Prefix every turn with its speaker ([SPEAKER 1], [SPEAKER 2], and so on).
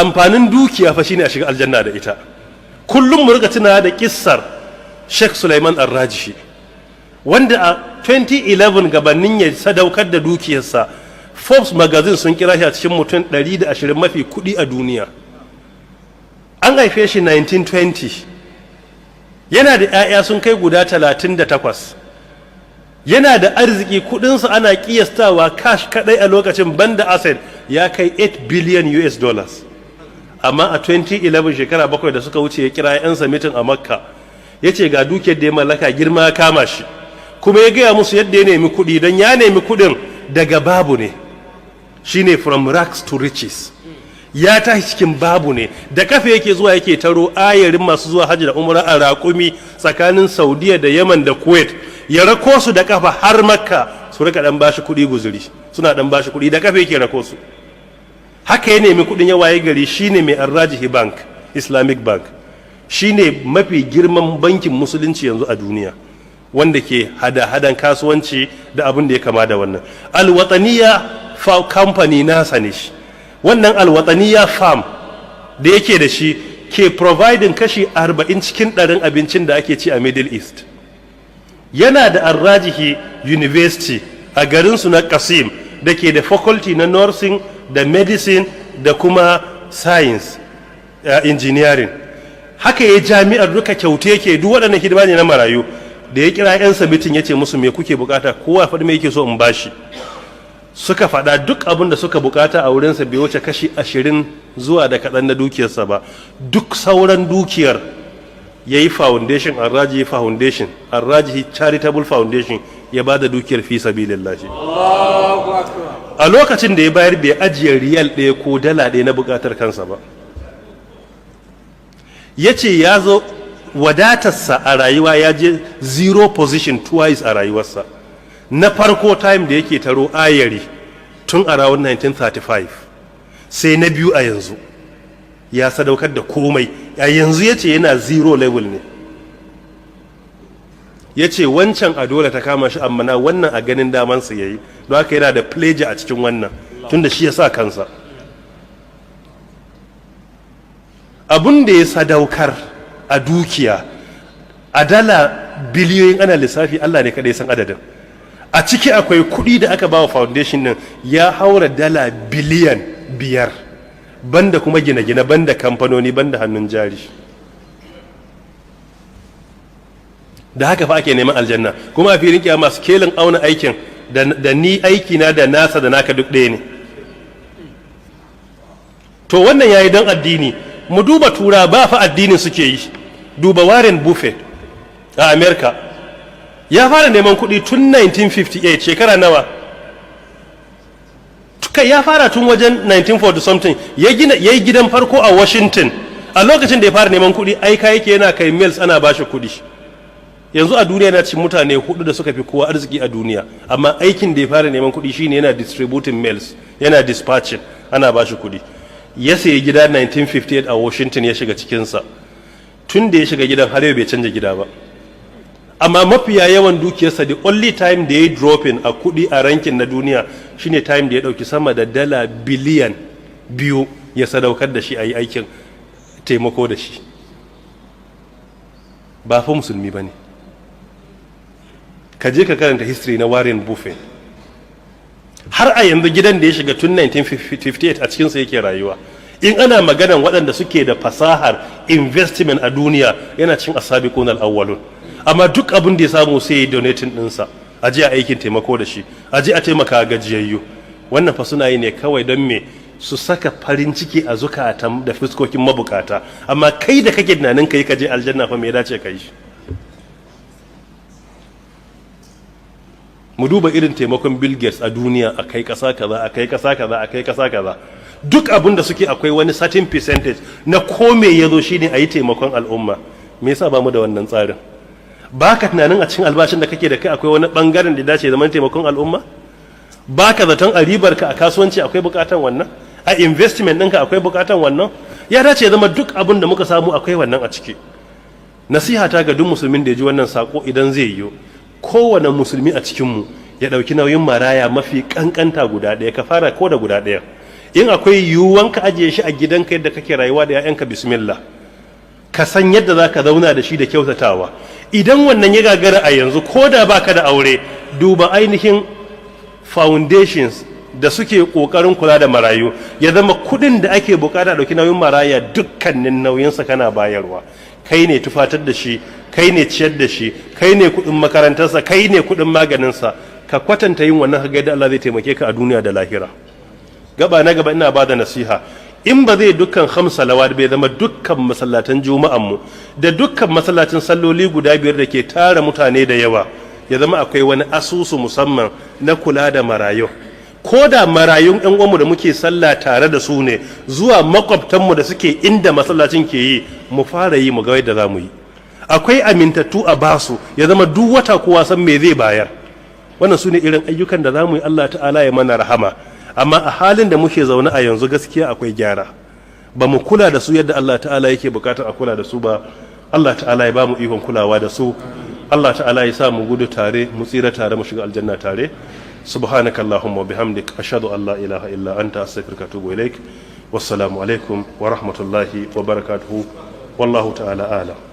[SPEAKER 1] amfanin dukiya fa shine a shiga aljanna da ita. Kullum mu riga tuna da kissar Sheikh Sulaiman Ar-Rajihi wanda a 2011 gabanin ya sadaukar da dukiyarsa, Forbes magazine sun kira shi a cikin mutum 120 mafi kuɗi a duniya. An haife shi 1920, yana da 'ya'ya sun kai guda 38, yana da arziki, kudinsa ana kiyastawa cash kadai a lokacin banda asset ya kai 8 billion US dollars. Amma a 2011 shekara 7 da suka wuce ya kira 'yansa mitin a Makka, ya ce ga dukiyar da ya mallaka girma ya kama shi, kuma ya gaya musu yadda ya nemi kuɗi, don ya nemi kuɗin daga babu ne, shine from rags to riches. Ya tashi cikin babu ne, da kafa yake zuwa yake taro ayarin masu zuwa hajji da umra a raƙumi tsakanin Saudiya da Yaman da Kuwait, ya rako su da kafa har Makka su rika dan bashi kuɗi guzuri, suna dan bashi kuɗi da kafa yake rako su. Haka ya nemi kuɗin ya waye gari, shine mai Ar-Rajihi Bank, Islamic Bank, shine mafi girman bankin musulunci yanzu a duniya, wanda ke hada-hadan kasuwanci da abin da ya kama da wannan. Al-Wataniya company nasa ne shi. Wannan Al-Wataniya farm da yake da shi ke providing kashi 40 cikin 100 abincin da ake ci a Middle East. Yana da Ar-Rajihi University a garinsu na Qasim da ke da faculty na nursing da medicine da kuma science, engineering. Haka ya jami'ar duka kyauta yake, duk waɗannan hidima ne na marayu. Da ya kira 'yan sabitin ya ce musu me kuke bukata, kowa faɗi me yake so in bashi. Suka faɗa duk abin da suka bukata a wurinsa bai wuce kashi 20 zuwa da kaɗan na dukiyarsa ba. Duk sauran dukiyar ya yi foundation, Ar-Rajihi Foundation, Ar-Rajihi Charitable Foundation, ya ba da dukiyar fi sabilillahi. A lokacin da ya bayar bai ajiye riyal ɗaya ko dala ɗaya na bukatar kansa ba. Ya ce ya zo wadatarsa a rayuwa ya je zero position twice a rayuwarsa. Na farko time da yake taro ayari tun a rawar 1935, sai na biyu a yanzu ya sadaukar da komai. A yanzu ya ce yana zero level ne, ya ce wancan a dole ta kama shi, amma na wannan a ganin damansa ya yi, don haka yana da pleasure a cikin wannan tun da shi ya sa kansa. Abun da ya sadaukar a dukiya a dala biliyoyin ana lissafi, Allah ne kadai san adadin. A ciki akwai kuɗi da aka bawa foundation din ya haura dala biliyan 5, banda kuma gine-gine, banda kamfanoni, banda hannun jari. Da haka fa ake neman aljanna, kuma a filin kiyama skelin auna aikin da ni aikina da nasa da naka duk ɗaya ne. To wannan yayi don addini. Mu duba tura ba fa addinin suke yi. Duba Warren Buffett a America, ya fara neman kuɗi tun 1958, shekara nawa? Kai ya fara tun wajen 1940 something. Ya yi gidan farko a Washington. A lokacin da ya fara neman kuɗi, aika yake yana kai mails ana bashi kuɗi. Yanzu a duniya na cin mutane 4 da suka fi kowa arziki a duniya, amma aikin da ya fara neman kuɗi shine yana distributing mails, yana dispatching, ana bashi kuɗi. Ya sayi gida 1958 a Washington, ya shiga cikinsa. Tun da ya shiga gidan har yau bai canja gida ba. Amma mafiya yawan dukiyarsa, the only time da ya yi dropping a kuɗi a rankin na duniya shine time da ya ɗauki sama da dala biliyan 2 ya sadaukar da shi a yi aikin taimako da shi. Ba fa musulmi ba ne. Ka je ka karanta history na Warren Buffett. Har a yanzu gidan da ya shiga tun 1958 a cikinsa yake rayuwa. In ana maganan waɗanda suke da fasahar investment a duniya, yana cin asabiqun al-awwalun. Amma duk abin da ya samu sai ya yi donating ɗinsa, a je a aikin taimako da shi, a je a taimaka gajiyayyu. Wannan fa suna yi ne kawai don me su saka farin ciki a zukatan da fuskokin mabukata. Amma kai da kake tunanin kai ka je aljanna fa me ya dace ka yi? Mu duba irin taimakon Bill Gates a duniya, a kai ƙasa kaza, a kai ƙasa kaza, a kai ƙasa kaza. Duk abin da suke akwai wani certain percentage na kome ya zo shine a yi taimakon al'umma. Me yasa ba mu da wannan tsarin? Ba ka tunanin a cikin albashin da kake da kai akwai wani bangaren da dace zaman taimakon al'umma? Ba ka zaton a ribarka a kasuwanci akwai bukatan wannan? A investment ɗinka akwai bukatan wannan? Ya dace zama duk abin da muka samu akwai wannan a ciki. Nasiha ta ga duk musulmin da ya ji wannan sako idan zai yi, kowane musulmi a cikinmu ya ɗauki nauyin maraya mafi ƙanƙanta guda ɗaya, ka fara ko da guda ɗaya. in akwai yiwuwan ka ajiye shi a gidanka yadda kake rayuwa da 'ya'yanka, bismillah, ka san yadda za ka zauna da shi da kyautatawa. Idan wannan ya gagara a yanzu, ko da baka da aure, duba ainihin foundations da suke kokarin kula da marayu, ya zama kudin da ake bukata dauki nauyin maraya dukkanin nauyinsa kana bayarwa. Kai ne tufatar da shi, kai ne ciyar da shi, kai ne kudin makarantarsa, kai ne kudin maganinsa. Ka kwatanta yin wannan, kaga yadda Allah zai taimake ka a duniya da lahira. Gaba na gaba ina bada nasiha, in ba zai dukkan salawat bai zama dukkan masallatan juma'an mu da dukkan masallacin salloli guda 5 da ke tara mutane da yawa, ya zama akwai wani asusu musamman na kula da marayu. Ko da marayun ɗan uwanmu da muke sallah tare da su ne, zuwa makwabtanmu da suke inda masallacin ke yi, mu fara yi, mu ga yadda za mu yi. Akwai amintattu a basu, ya zama duk wata kowa san me zai bayar. Wannan su ne irin ayyukan da za mu yi, Allah ta'ala ya mana rahama. Amma a halin da muke zaune a yanzu gaskiya akwai gyara, ba mu kula da su yadda Allah ta'ala yake bukatar a kula da su ba. Allah ta'ala ya ba mu ikon kulawa da su. Allah ta'ala ya sa mu gudu tare, mu tsira tare, mu shiga aljanna tare. subhanakallahumma wa bihamdik ashhadu an la ilaha illa anta astaghfiruka wa atubu ilaik. Wassalamu alaikum wa rahmatullahi wa barakatuhu. Wallahu ta'ala a'lam.